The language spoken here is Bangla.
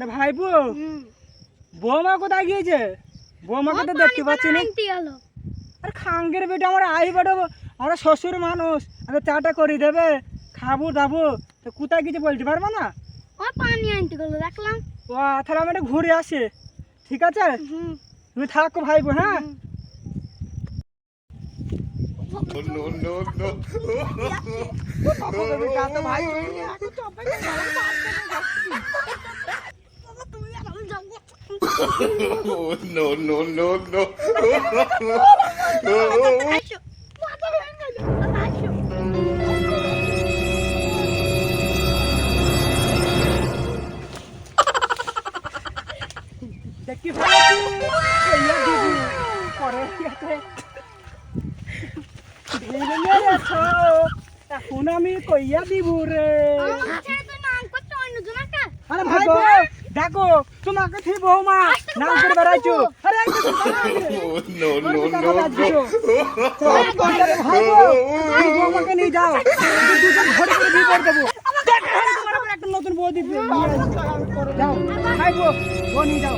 আরে ভাইপো বৌমা কোথায় গিয়েছে? বৌমাকে তো দেখতে পাচ্ছি না। আরে খাঙ্গের বেটা আমার আই বেটা, আমরা শ্বশুর মানুষ, আমি চাটা করে দেবে, খাবো দাবো, তো কোথায় গিয়েছে বলতে পারবো না? পানি আনতে গেল দেখলাম। ও তাহলে আমি একটু ঘুরে আসি, ঠিক আছে? তুমি থাকো ভাইপো, হ্যাঁ? দেখি এখন আমি কইয়া দিব রে। আরে ভাই দেখো তোমাকে ঠিক বৌমা নাম করে বেড়াইছো। আরে বৌমাকে নিয়ে যাও, দুজন ঘরে করে বিয়ে করে দেবো। একটা নতুন বউ দিবে, যাও ভাই বউ নিয়ে যাও।